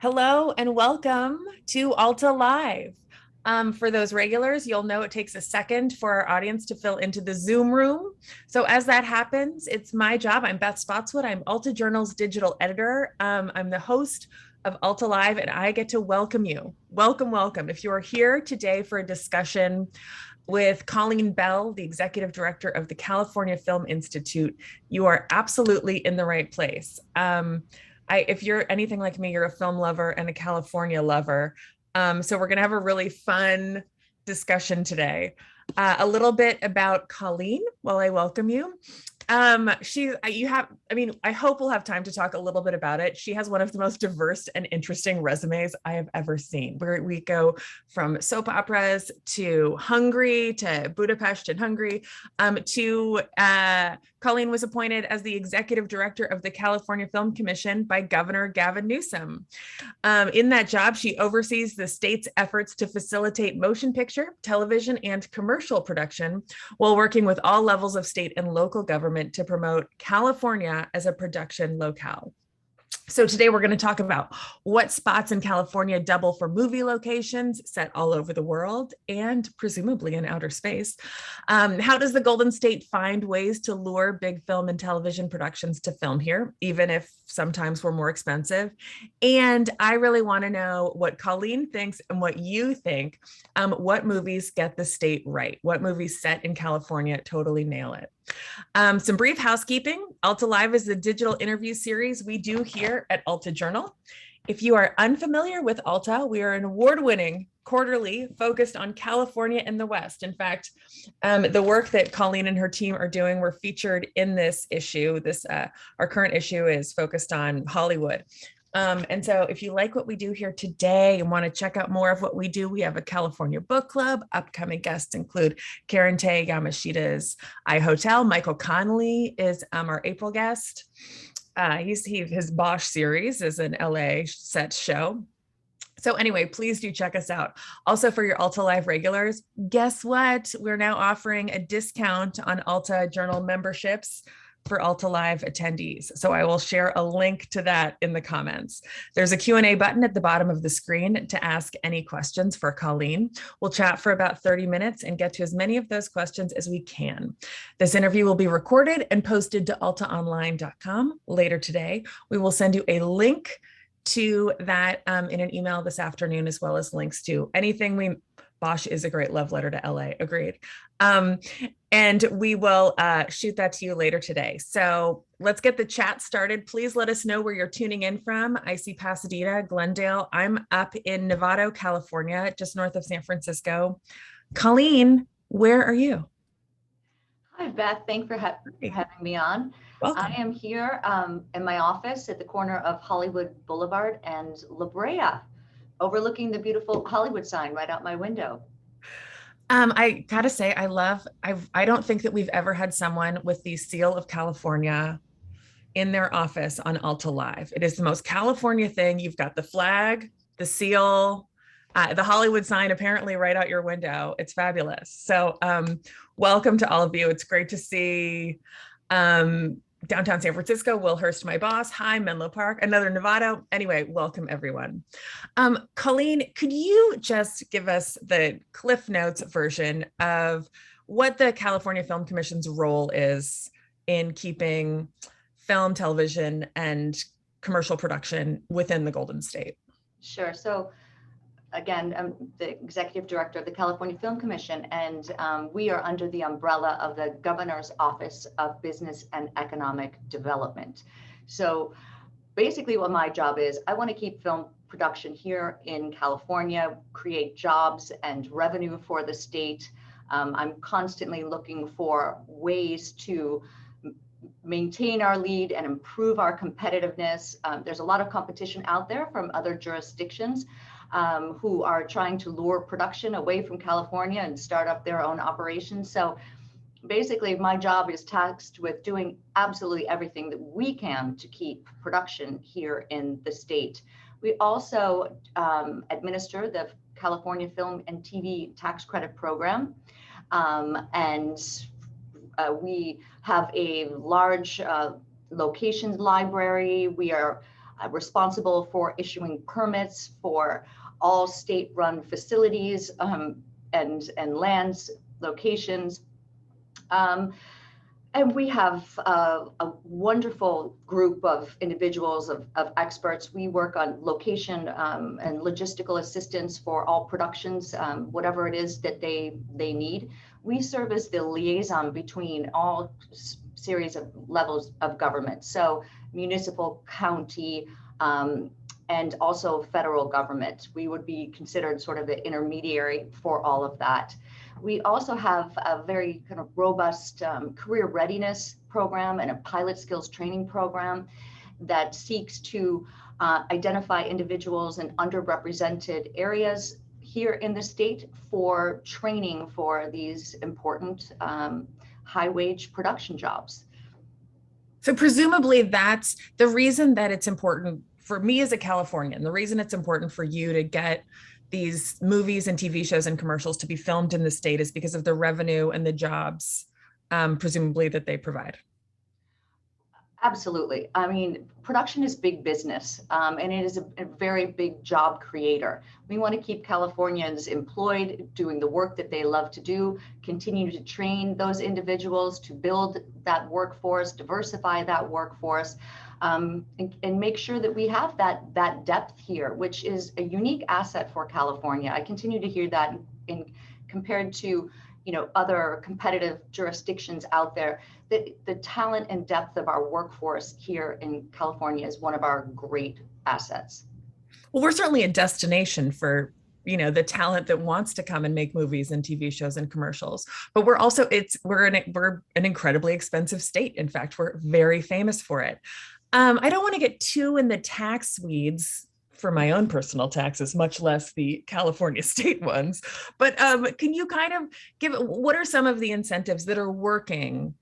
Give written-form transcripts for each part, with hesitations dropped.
Hello and welcome to Alta Live. For those regulars, you'll know it takes a second for our audience to fill into the Zoom room. So as that happens, it's my job. I'm Beth Spotswood. I'm Alta Journal's digital editor. I'm the host of Alta Live, and I get to welcome you. Welcome, welcome. If you are here today for a discussion with Colleen Bell, the executive director of the California Film Institute, you are absolutely in the right place. If you're anything like me, you're a film lover and a California lover. So we're going to have a really fun discussion today. A little bit about Colleen while I welcome you. I hope we'll have time to talk a little bit about it. She has one of the most diverse and interesting resumes I have ever seen, where we go from soap operas to Hungary to Budapest and Hungary Colleen was appointed as the executive director of the California Film Commission by Governor Gavin Newsom. In that job, she oversees the state's efforts to facilitate motion picture, television, and commercial production while working with all levels of state and local government to promote California as a production locale. So today we're going to talk about what spots in California double for movie locations set all over the world and presumably in outer space. How does the Golden State find ways to lure big film and television productions to film here, even if sometimes we're more expensive? And I really want to know what Colleen thinks and what you think. What movies get the state right? What movies set in California totally nail it? Some brief housekeeping. Alta Live is the digital interview series we do here at Alta Journal. If you are unfamiliar with Alta, we are an award-winning quarterly focused on California and the West. In fact, the work that Colleen and her team are doing were featured in this issue. Our current issue is focused on Hollywood. And so if you like what we do here today and want to check out more of what we do, we have a California book club. Upcoming guests include Karen Tay Yamashita's iHotel. Michael Connolly is our April guest. His Bosch series is an LA set show. So anyway, please do check us out. Also for your Alta Live regulars, guess what? We're now offering a discount on Alta Journal memberships for Alta Live attendees. So I will share a link to that in the comments. There's a Q&A button at the bottom of the screen to ask any questions for Colleen. We'll chat for about 30 minutes and get to as many of those questions as we can. This interview will be recorded and posted to altaonline.com later today. We will send you a link to that in an email this afternoon, as well as links to anything Bosch is a great love letter to LA, agreed. And we will shoot that to you later today. So let's get the chat started. Please let us know where you're tuning in from. I see Pasadena, Glendale. I'm up in Novato, California, just north of San Francisco. Colleen, where are you? Hi, Beth. Thanks for having me on. Welcome. I am here in my office at the corner of Hollywood Boulevard and La Brea, overlooking the beautiful Hollywood sign right out my window. I gotta say, I don't think that we've ever had someone with the seal of California in their office on Alta Live. It is the most California thing. You've got the flag, the seal, the Hollywood sign apparently right out your window. It's fabulous. So welcome to all of you. It's great to see downtown San Francisco, Will Hurst, my boss. Hi, Menlo Park, another Novato. Anyway, welcome everyone. Colleen, could you just give us the Cliff Notes version of what the California Film Commission's role is in keeping film, television, and commercial production within the Golden State? Sure. So again, I'm the executive director of the California Film Commission, and we are under the umbrella of the Governor's Office of Business and Economic Development. So basically what my job is, I want to keep film production here in California, create jobs and revenue for the state. I'm constantly looking for ways to maintain our lead and improve our competitiveness. There's a lot of competition out there from other jurisdictions who are trying to lure production away from California and start up their own operations. So basically my job is tasked with doing absolutely everything that we can to keep production here in the state. We also administer the California Film and TV Tax Credit Program. We have a large locations library. We are responsible for issuing permits for all state-run facilities and lands, locations. And we have a wonderful group of individuals, of experts. We work on location and logistical assistance for all productions, whatever it is that they need. We serve as the liaison between all series of levels of government. So municipal, county, and also federal government. We would be considered sort of the intermediary for all of that. We also have a very kind of robust career readiness program and a pilot skills training program that seeks to identify individuals in underrepresented areas here in the state for training for these important high wage production jobs. So presumably that's the reason that it's important for me as a Californian, the reason it's important for you to get these movies and TV shows and commercials to be filmed in the state is because of the revenue and the jobs, presumably, that they provide. Absolutely. I mean, production is big business, and it is a very big job creator. We want to keep Californians employed, doing the work that they love to do, continue to train those individuals to build that workforce, diversify that workforce, and make sure that we have that depth here, which is a unique asset for California. I continue to hear that compared to other competitive jurisdictions out there, that the talent and depth of our workforce here in California is one of our great assets. Well, we're certainly a destination for the talent that wants to come and make movies and TV shows and commercials. But we're also we're an incredibly expensive state. In fact, we're very famous for it. I don't want to get too in the tax weeds for my own personal taxes, much less the California state ones. But can you kind of what are some of the incentives that are working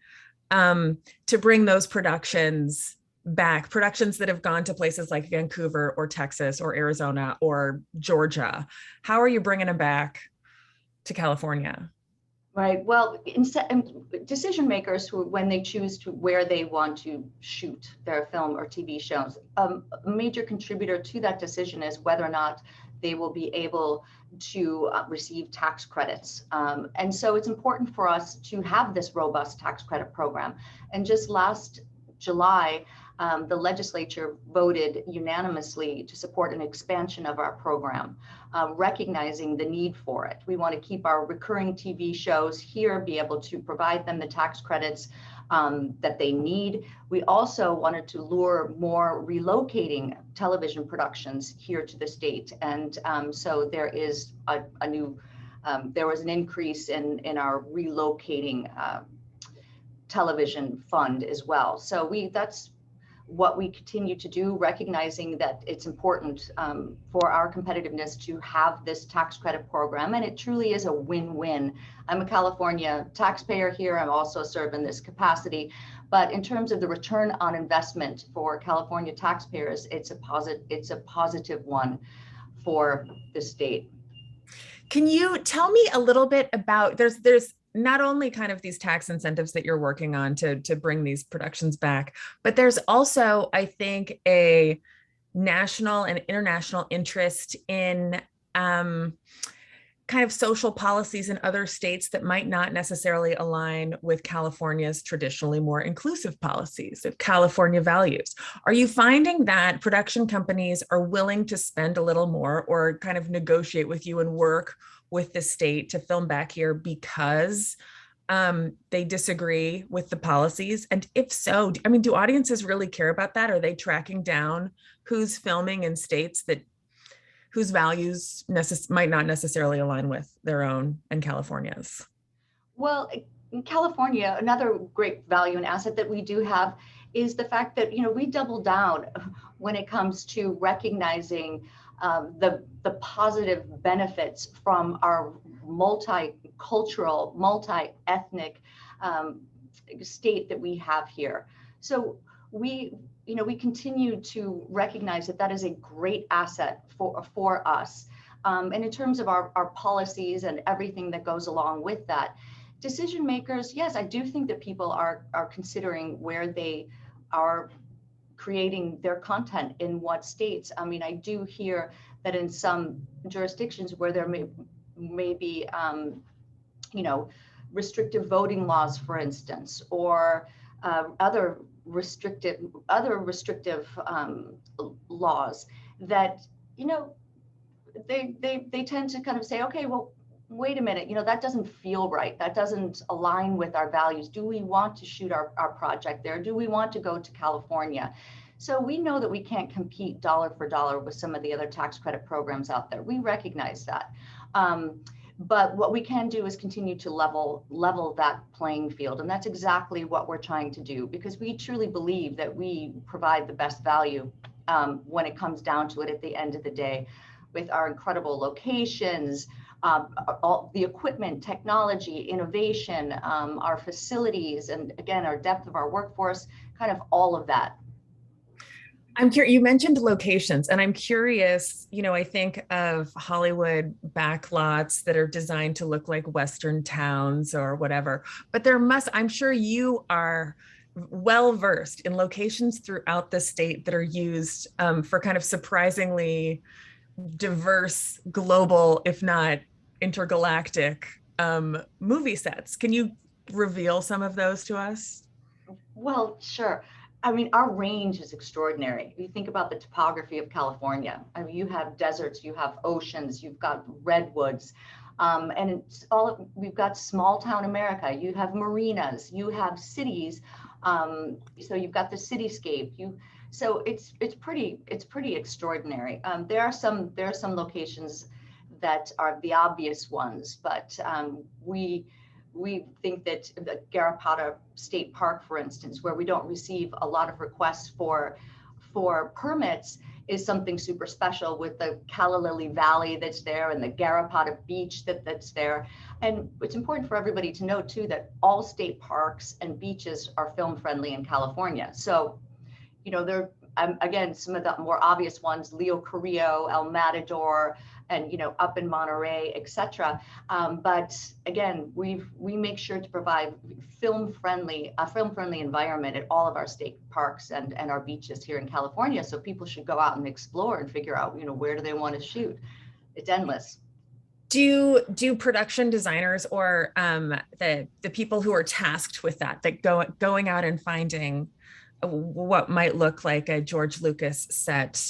to bring those productions back, productions that have gone to places like Vancouver or Texas or Arizona or Georgia? How are you bringing them back to California? Right. Well, decision makers who, when they choose to where they want to shoot their film or TV shows, a major contributor to that decision is whether or not they will be able to receive tax credits. And so it's important for us to have this robust tax credit program. And just last July, the legislature voted unanimously to support an expansion of our program, recognizing the need for it. We want to keep our recurring TV shows here, be able to provide them the tax credits that they need. We also wanted to lure more relocating television productions here to the state. And so there is there was an increase in our relocating television fund as well. So that's what we continue to do, recognizing that it's important for our competitiveness to have this tax credit program. And it truly is a win-win. I'm a California taxpayer here. I'm also serve in this capacity. But in terms of the return on investment for California taxpayers, it's a positive one for the state. Can you tell me a little bit about, there's not only kind of these tax incentives that you're working on to bring these productions back, but there's also, I think, a national and international interest in kind of social policies in other states that might not necessarily align with California's traditionally more inclusive policies of California values. Are you finding that production companies are willing to spend a little more or kind of negotiate with you and work with the state to film back here because they disagree with the policies? And if so, I mean, do audiences really care about that? Are they tracking down who's filming in states whose values might not necessarily align with their own and California's? Well, in California, another great value and asset that we do have is the fact that, we double down when it comes to recognizing the positive benefits from our multicultural, multi-ethnic state that we have here. So we continue to recognize that is a great asset for us. And in terms of our policies and everything that goes along with that, decision makers, yes, I do think that people are considering where they are creating their content in what states. I mean, I do hear that in some jurisdictions where there may be, you know, restrictive voting laws, for instance, or other restrictive laws that, you know, they tend to kind of say, okay, well, wait a minute, you know, that doesn't feel right. That doesn't align with our values. Do we want to shoot our project there? Do we want to go to California? So we know that we can't compete dollar for dollar with some of the other tax credit programs out there. We recognize that. But what we can do is continue to level that playing field. And that's exactly what we're trying to do, because we truly believe that we provide the best value when it comes down to it at the end of the day, with our incredible locations, all the equipment, technology, innovation, our facilities, and again, our depth of our workforce, kind of all of that. I'm curious, you mentioned locations, and I'm curious, you know, I think of Hollywood backlots that are designed to look like Western towns or whatever, but I'm sure you are well versed in locations throughout the state that are used for kind of surprisingly diverse, global, if not intergalactic movie sets. Can you reveal some of those to us? Well, sure. I mean, our range is extraordinary. You think about the topography of California. I mean, you have deserts, you have oceans, you've got redwoods, and it's all, we've got small town America. You have marinas, you have cities. So you've got the cityscape. So it's pretty extraordinary. There are some locations that are the obvious ones, but we think that the Garrapatta State Park, for instance, where we don't receive a lot of requests for permits, is something super special, with the Calla Lily Valley that's there and the Garrapatta Beach that's there. And it's important for everybody to know too that all state parks and beaches are film friendly in California. So, you know, there again, some of the more obvious ones, Leo Carrillo, El Matador, and, you know, up in Monterey, etc. But again, we make sure to provide a film friendly environment at all of our state parks and our beaches here in California. So people should go out and explore and figure out, you know, where do they want to shoot. It's endless. Do production designers or the people who are tasked with that going out and finding what might look like a George Lucas set,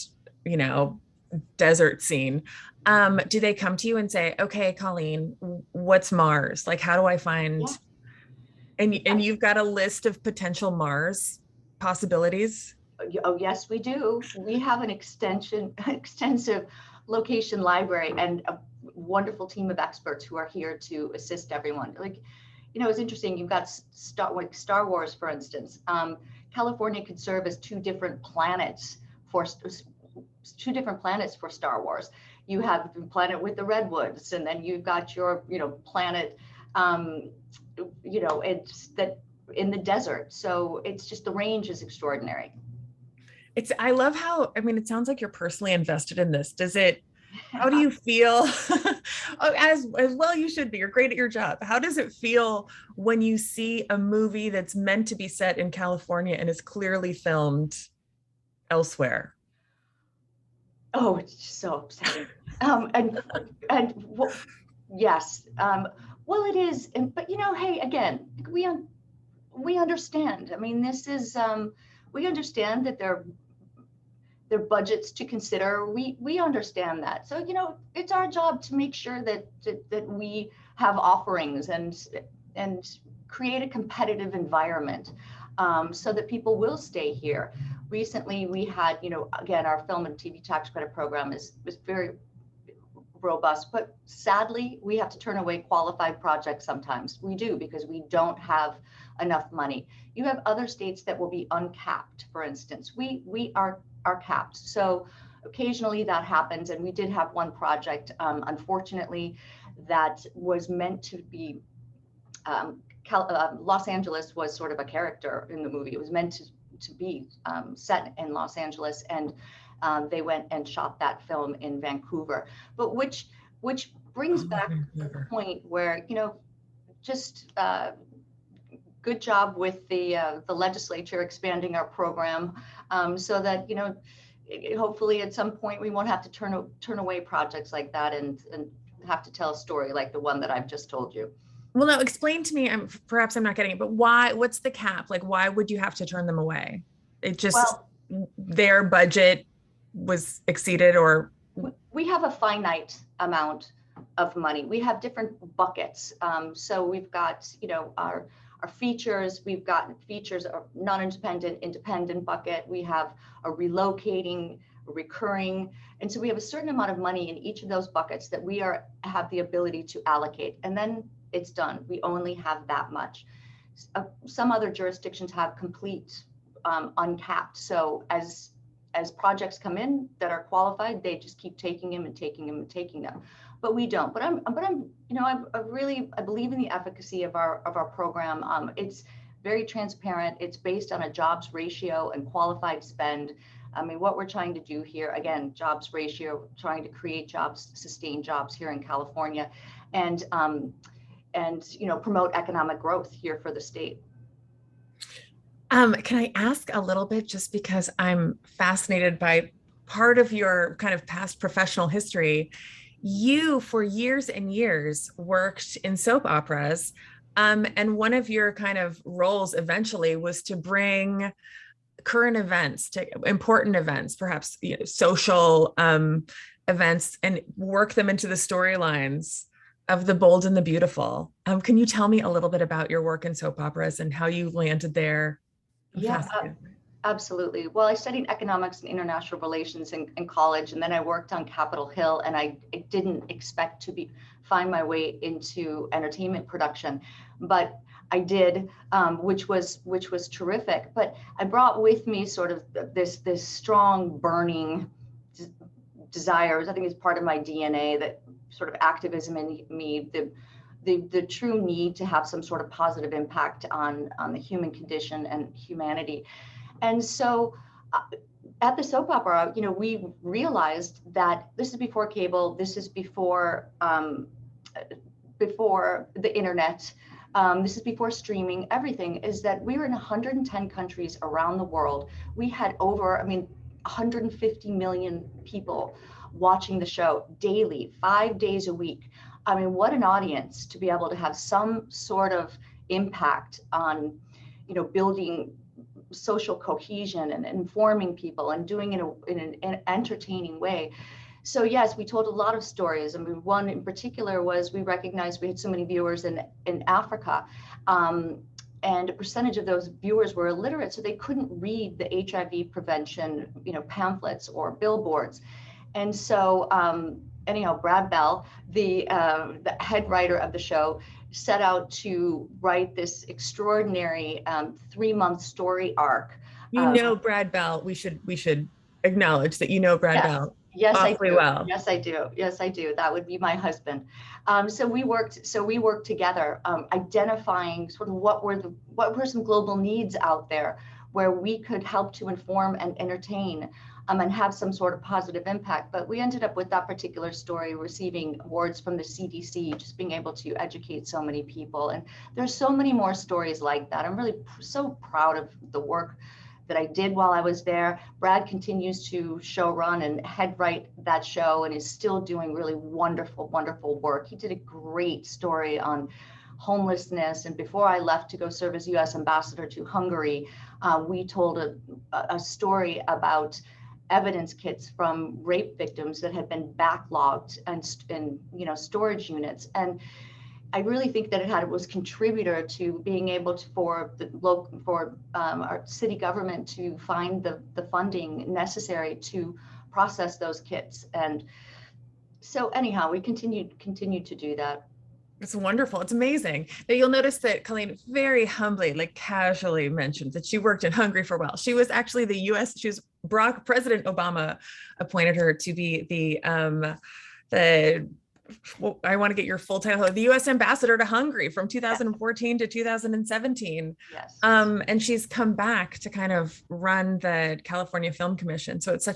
you know, desert scene, do they come to you and say, okay, Colleen, what's Mars? Like, how do I find, yeah. and you've got a list of potential Mars possibilities? Oh, yes, we do. We have an extensive location library and a wonderful team of experts who are here to assist everyone. Like, you know, it's interesting. You've got Star Wars, for instance. California could serve as two different planets for Star Wars. You have the planet with the redwoods, and then you've got your, you know, planet, you know, it's that in the desert. So it's just, the range is extraordinary. I love how, I mean, it sounds like you're personally invested in this. How do you feel? as well you should be. You're great at your job. How does it feel when you see a movie that's meant to be set in California and is clearly filmed elsewhere? Oh, it's just so upsetting. Yes. Well, it is. But, you know, hey, again, we understand. I mean, this is, we understand that there are budgets to consider. We understand that. So, you know, it's our job to make sure that we have offerings and create a competitive environment so that people will stay here. Recently, we had, you know, again, our film and TV tax credit program was very robust, but sadly, we have to turn away qualified projects sometimes. We do, because we don't have enough money. You have other states that will be uncapped, for instance. We are capped. So occasionally that happens. And we did have one project, unfortunately, that was meant to be, Los Angeles was sort of a character in the movie. It was meant to be set in Los Angeles, and they went and shot that film in Vancouver. But which brings back the point where, you know, just good job with the legislature expanding our program, so that, you know, hopefully at some point we won't have to turn away projects like that and have to tell a story like the one that I've just told you. Well, no, explain to me, perhaps I'm not getting it, but why, what's the cap? Like, why would you have to turn them away? It just, Well, their budget was exceeded, or? we have a finite amount of money. We have different buckets. So we've got, you know, our features, we've got features, a non-independent, independent bucket. We have a relocating, a recurring. And so we have a certain amount of money in each of those buckets that we have the ability to allocate. And then it's done. We only have that much. Some other jurisdictions have complete uncapped. So as projects come in that are qualified, they just keep taking them and taking them and taking them. But we don't. But I'm, you know, I believe in the efficacy of our program. It's very transparent. It's based on a jobs ratio and qualified spend. I mean, what we're trying to do here, again, jobs ratio, trying to create jobs, sustain jobs here in California, and you know, promote economic growth here for the state. Can I ask a little bit, just because I'm fascinated by part of your kind of past professional history? You, for years and years, worked in soap operas. And one of your kind of roles eventually was to bring current events to important events, perhaps, you know, social events, and work them into the storylines of The Bold and the Beautiful. Can you tell me a little bit about your work in soap operas and how you landed there? Yeah, absolutely. Well, I studied economics and international relations in college, and then I worked on Capitol Hill, and I didn't expect to find my way into entertainment production, but I did, which was terrific. But I brought with me sort of this strong burning desires. I think it's part of my DNA, that sort of activism in me, the true need to have some sort of positive impact on the human condition and humanity. And so at the soap opera, you know, we realized that this is before cable, this is before the internet, this is before streaming. Everything is that we were in 110 countries around the world. We had over, 150 million people watching the show daily, 5 days a week. I mean, what an audience to be able to have some sort of impact on, you know, building social cohesion and informing people and doing it in an entertaining way. So yes, we told a lot of stories. I mean, one in particular was we recognized we had so many viewers in Africa, and a percentage of those viewers were illiterate, so they couldn't read the HIV prevention, you know, pamphlets or billboards. And so anyhow, Brad Bell, the head writer of the show, set out to write this extraordinary 3-month story arc. You know Brad Bell. We should acknowledge that you know Brad Bell. Yes, awfully I do. Well. Yes, I do. Yes, I do. That would be my husband. So we worked together, identifying sort of what were some global needs out there where we could help to inform and entertain, and have some sort of positive impact. But we ended up with that particular story receiving awards from the CDC, just being able to educate so many people. And there's so many more stories like that. I'm really so proud of the work that I did while I was there. Brad continues to show run and head write that show and is still doing really wonderful, wonderful work. He did a great story on homelessness. And before I left to go serve as U.S. ambassador to Hungary, we told a story about evidence kits from rape victims that had been backlogged and you know, storage units. And I really think that it was contributor to being able to for our city government to find the funding necessary to process those kits. And so anyhow, we continued to do that. It's wonderful. It's amazing that you'll notice that Colleen very humbly, like casually mentioned that she worked in Hungary for a while. She was actually President Obama appointed her to be I want to get your full title, the U.S. ambassador to Hungary from 2014 to 2017. Yes. And she's come back to kind of run the California Film Commission. So it's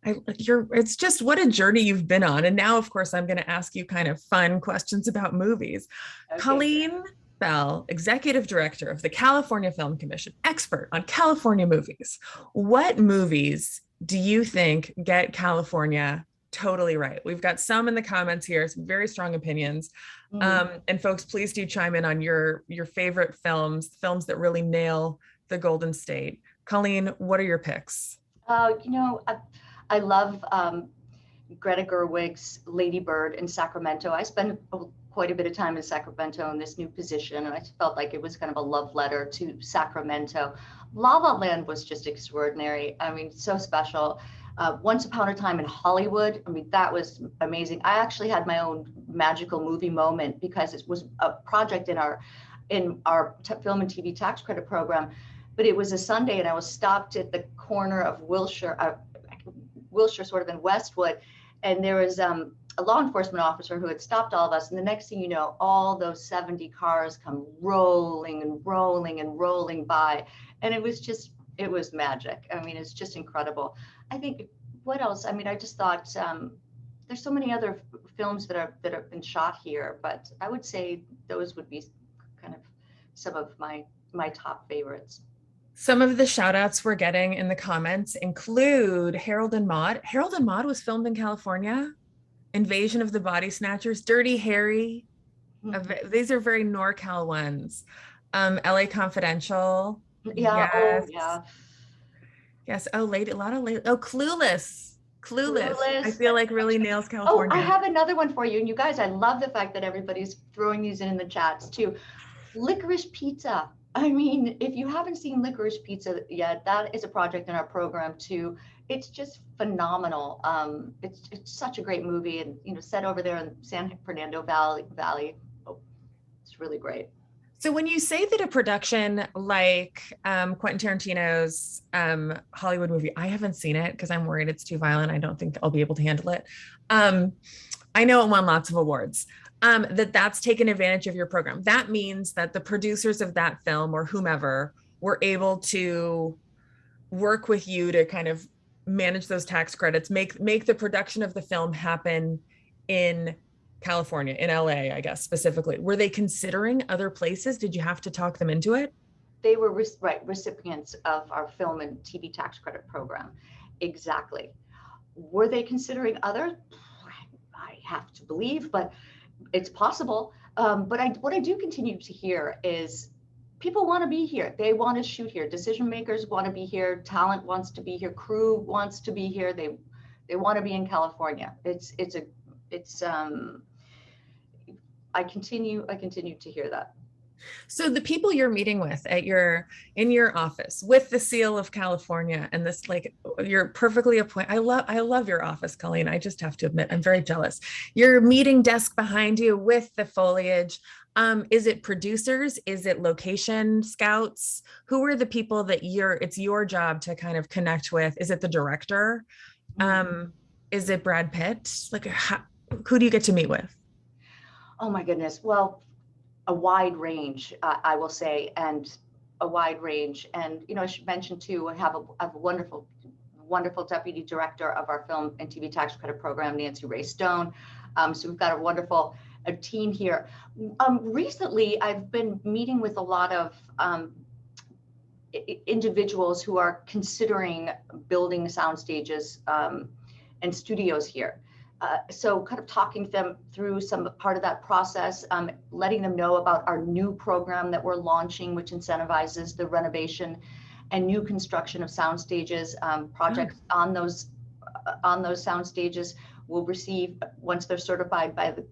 it's just what a journey you've been on. And now, of course, I'm going to ask you kind of fun questions about movies. Okay. Colleen, Bell, Executive Director of the California Film Commission, expert on California movies. What movies do you think get California totally right? We've got some in the comments here, some very strong opinions. And folks, please do chime in on your favorite films that really nail the Golden State. Colleen, what are your picks? I love Greta Gerwig's Lady Bird in Sacramento. I spent quite a bit of time in Sacramento in this new position, and I felt like it was kind of a love letter to Sacramento. La La Land was just extraordinary. I mean, so special. Once Upon a Time in Hollywood, I mean, that was amazing. I actually had my own magical movie moment because it was a project in our film and TV tax credit program, but it was a Sunday and I was stopped at the corner of Wilshire, sort of in Westwood, and there was a law enforcement officer who had stopped all of us, and the next thing you know, all those 70 cars come rolling and rolling and rolling by, and it was magic. I mean, it's just incredible. I think, what else? I mean, I just thought there's so many other films that have been shot here, but I would say those would be kind of some of my top favorites. Some of the shout outs we're getting in the comments include Harold and Maude. Harold and Maude was filmed in California. Invasion of the Body Snatchers, Dirty Harry. These are very NorCal ones. LA Confidential. Yeah. Yes. Oh, yeah. Yes. Oh, lady. A lot of lady. Oh, Clueless. I feel like really nails California. Oh, I have another one for you. And you guys, I love the fact that everybody's throwing these in the chats too. Licorice Pizza. I mean, if you haven't seen Licorice Pizza yet, that is a project in our program too. It's just phenomenal. It's such a great movie, and set over there in San Fernando Valley. Oh, it's really great. So when you say that a production like Quentin Tarantino's Hollywood movie, I haven't seen it because I'm worried it's too violent. I don't think I'll be able to handle it. I know it won lots of awards. That's taken advantage of your program. That means that the producers of that film or whomever were able to work with you to kind of manage those tax credits, make the production of the film happen in California, in LA, I guess, specifically. Were they considering other places? Did you have to talk them into it? They were recipients of our film and TV tax credit program. Exactly. Were they considering other? I have to believe, but it's possible. But what I do continue to hear is people want to be here. They want to shoot here. Decision makers want to be here. Talent wants to be here. Crew wants to be here. They want to be in California. I continue to hear that. So the people you're meeting with in your office with the seal of California and this, like, you're perfectly appointed. I love your office, Colleen. I just have to admit, I'm very jealous. Your meeting desk behind you with the foliage. Is it producers? Is it location scouts? Who are the people that it's your job to kind of connect with? Is it the director? Is it Brad Pitt? Like, who do you get to meet with? Oh my goodness. Well, a wide range, I will say, and a wide range. And, I should mention too, I have a wonderful deputy director of our film and TV tax credit program, Nancy Ray Stone. So we've got a wonderful team here. Recently, I've been meeting with a lot of individuals who are considering building sound stages and studios here. So kind of talking to them through some part of that process, letting them know about our new program that we're launching, which incentivizes the renovation and new construction of sound stages. Projects on those sound stages will receive, once they're certified by the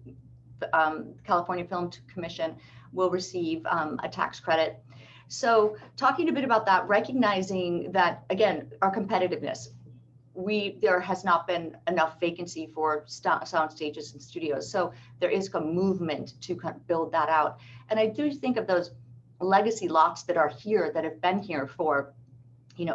California Film Commission, will receive a tax credit. So talking a bit about that, recognizing that, again, our competitiveness. There has not been enough vacancy for sound stages and studios. So there is a movement to kind of build that out. And I do think of those legacy lots that are here, that have been here for,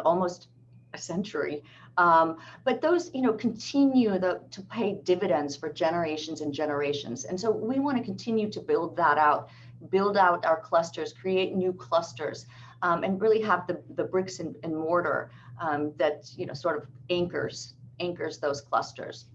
almost a century. But those, continue to pay dividends for generations and generations. And so we want to continue to build that out, build out our clusters, create new clusters, and really have the bricks and mortar that sort of anchors those clusters.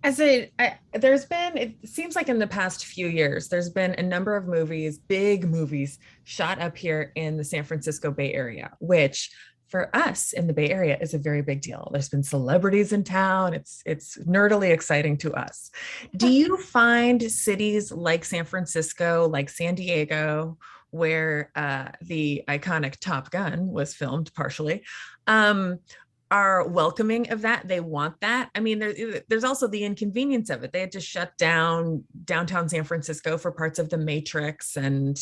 There's been, it seems like in the past few years, there's been a number of movies, big movies, shot up here in the San Francisco Bay Area, which for us in the Bay Area is a very big deal. There's been celebrities in town. It's nerdily exciting to us. Do you find cities like San Francisco, like San Diego, where the iconic Top Gun was filmed partially, um, are welcoming of that? They want that. I mean, there's also the inconvenience of it. They had to shut down downtown San Francisco for parts of The Matrix and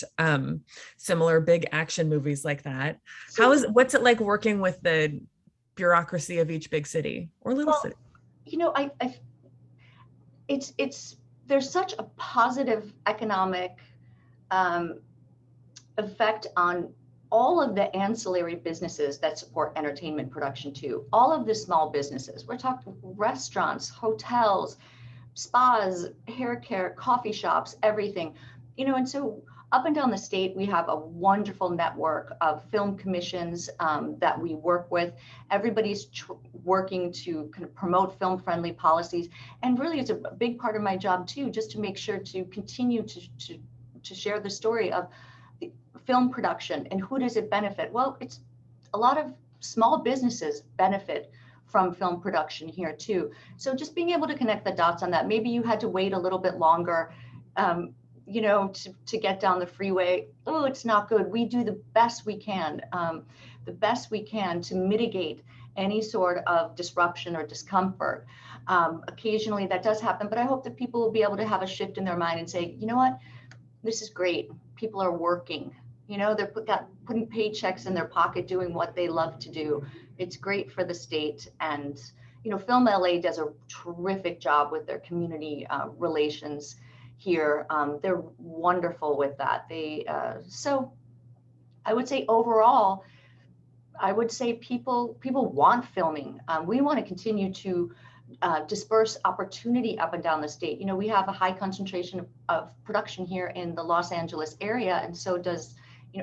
similar big action movies like that. So, What's it like working with the bureaucracy of each big city or little well, city? I it's there's such a positive economic um, effect on all of the ancillary businesses that support entertainment production too. All of the small businesses. We're talking restaurants, hotels, spas, hair care, coffee shops, everything. And so up and down the state, we have a wonderful network of film commissions that we work with. Everybody's working to kind of promote film-friendly policies, and really, it's a big part of my job too, just to make sure to continue to share the story of the film production and who does it benefit. Well, it's a lot of small businesses benefit from film production here too. So just being able to connect the dots on that. Maybe you had to wait a little bit longer, to get down the freeway. Oh, it's not good. We do the best we can, to mitigate any sort of disruption or discomfort. Occasionally that does happen, but I hope that people will be able to have a shift in their mind and say, you know what, this is great. People are working. They're putting paychecks in their pocket, doing what they love to do. It's great for the state. And, Film LA does a terrific job with their community relations here. They're wonderful with that. So I would say overall, people want filming. We want to continue to disperse opportunity up and down the state. We have a high concentration of production here in the Los Angeles area, and so does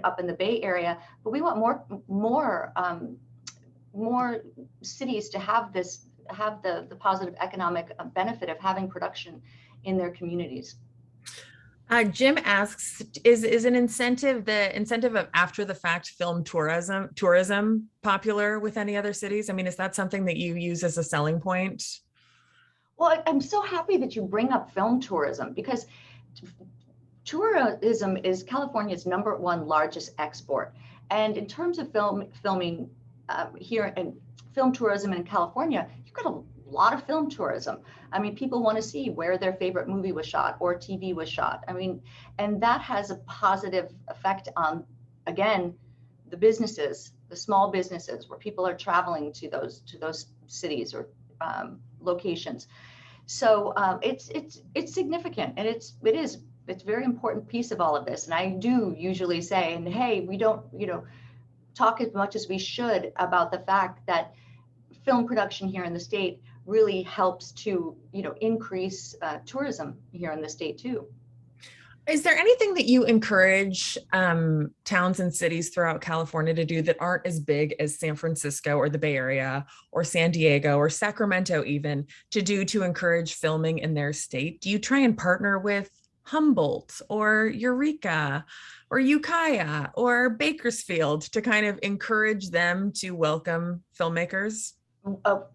up in the Bay Area. But we want more cities to have the positive economic benefit of having production in their communities. Jim asks, is an incentive the incentive of after the fact film tourism popular with any other cities? I mean, is that something that you use as a selling point? Well, I'm so happy that you bring up film tourism, because tourism is California's #1 largest export. And in terms of filming here and film tourism in California, you've got a lot of film tourism. I mean, people want to see where their favorite movie was shot or TV was shot. I mean, and that has a positive effect on, again, the businesses, the small businesses where people are traveling to those cities or locations. So it's significant, and it's a very important piece of all of this. And I do usually say, and hey, we don't talk as much as we should about the fact that film production here in the state really helps to increase tourism here in the state too. Is there anything that you encourage towns and cities throughout California to do that aren't as big as San Francisco or the Bay Area or San Diego or Sacramento even to do to encourage filming in their state? Do you try and partner with Humboldt or Eureka or Ukiah or Bakersfield to kind of encourage them to welcome filmmakers? Oh,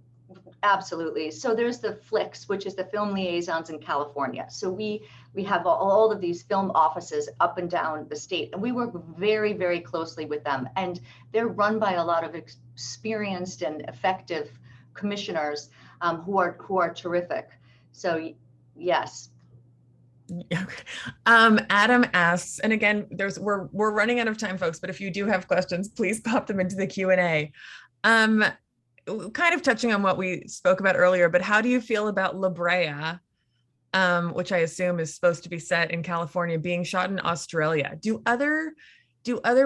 absolutely. So there's the FLICS, which is the Film Liaisons in California. So we have all of these film offices up and down the state, and we work very, very closely with them. And they're run by a lot of experienced and effective commissioners who are terrific. So yes. Adam asks, and again, we're running out of time, folks, but if you do have questions, please pop them into the Q&A. Kind of touching on what we spoke about earlier, but how do you feel about La Brea, which I assume is supposed to be set in California, being shot in Australia? Do other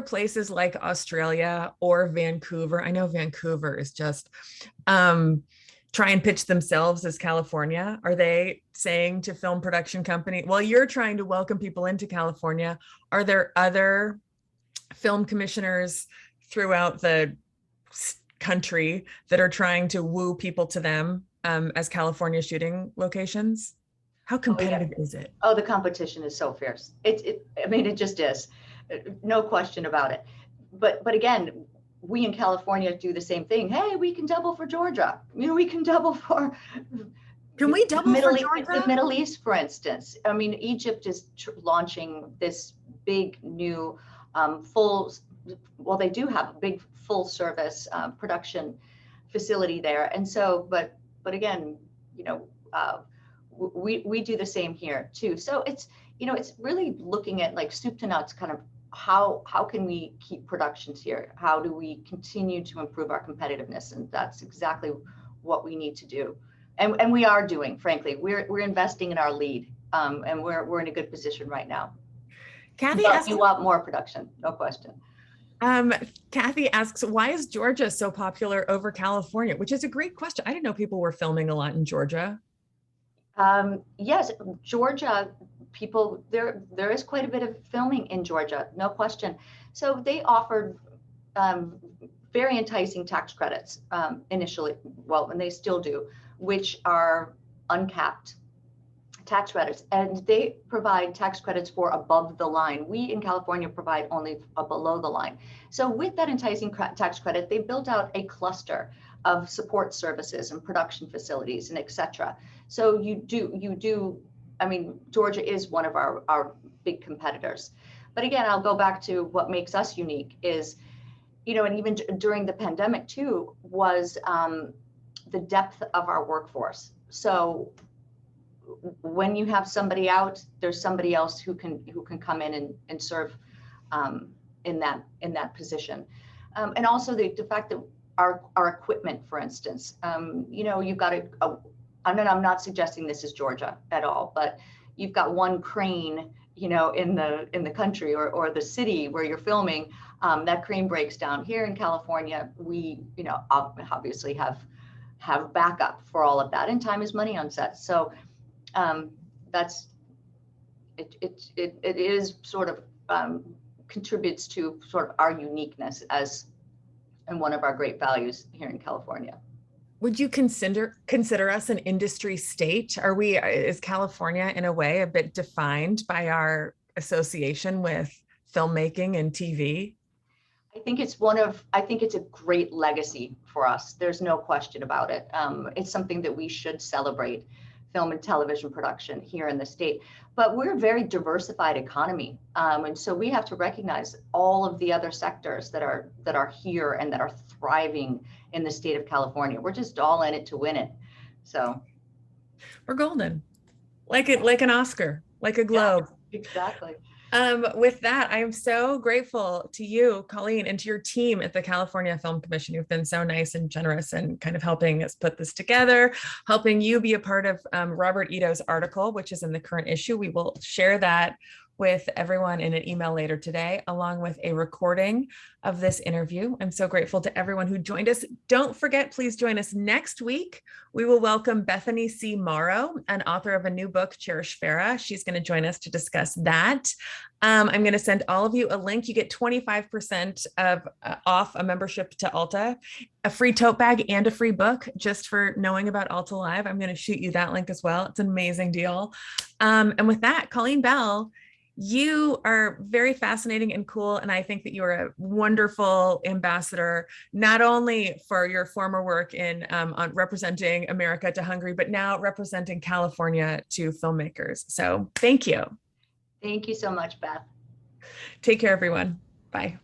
places like Australia or Vancouver, I know Vancouver is just try and pitch themselves as California? Are they saying to film production company, while you're trying to welcome people into California, are there other film commissioners throughout the country that are trying to woo people to them as California shooting locations? How competitive is it? Oh, the competition is so fierce. I mean, it just is. No question about it. But again, we in California do the same thing. Hey, we can double for Georgia. You know, we can double for Can we double for Georgia? The Middle East, for instance. I mean, Egypt is launching this big new well, they do have a big full service production facility there. And so, but again, you know, we do the same here too. So it's, you know, it's really looking at like soup to nuts, kind of how can we keep productions here? How do we continue to improve our competitiveness? And that's exactly what we need to do. And we are doing, frankly, we're investing in our lead, and we're in a good position right now. Kathy asks, you want more production, no question. Kathy asks, why is Georgia so popular over California? Which is a great question. I didn't know people were filming a lot in Georgia. Yes, Georgia, people, there is quite a bit of filming in Georgia, no question. So they offered very enticing tax credits initially, well, and they still do, which are uncapped tax credits, and they provide tax credits for above the line. We in California provide only a below the line. So with that enticing tax credit, they built out a cluster of support services and production facilities and et cetera. So you do, I mean, Georgia is one of our big competitors. But again, I'll go back to what makes us unique is, you know, and even during the pandemic too, was the depth of our workforce. So when you have somebody out, there's somebody else who can come in and serve in that position. And also the fact that our equipment, for instance, you know, you've got I'm not suggesting this is Georgia at all, but you've got one crane, you know, in the country or the city where you're filming, that crane breaks down. Here in California, we, you know, obviously have backup for all of that, and time is money on set. So that's it is sort of contributes to sort of our uniqueness and one of our great values here in California. Would you consider us an industry state? Is California in a way a bit defined by our association with filmmaking and TV? I think it's a great legacy for us. There's no question about it. It's something that we should celebrate, film and television production here in the state. But we're a very diversified economy. And so we have to recognize all of the other sectors that are here and that are thriving in the state of California. We're just all in it to win it. So we're golden, like an Oscar, like a Globe. Yeah, exactly. With that, I am so grateful to you, Colleen, and to your team at the California Film Commission. You've been so nice and generous and kind of helping us put this together, helping you be a part of Robert Ito's article, which is in the current issue. We will share that with everyone in an email later today, along with a recording of this interview. I'm so grateful to everyone who joined us. Don't forget, please join us next week. We will welcome Bethany C. Morrow, an author of a new book, Cherish Farah. She's going to join us to discuss that. I'm going to send all of you a link. You get 25% off a membership to Alta, a free tote bag, and a free book just for knowing about Alta Live. I'm going to shoot you that link as well. It's an amazing deal. And with that, Colleen Bell, you are very fascinating and cool. And I think that you are a wonderful ambassador, not only for your former work in on representing America to Hungary, but now representing California to filmmakers. So thank you. Thank you so much, Beth. Take care, everyone. Bye.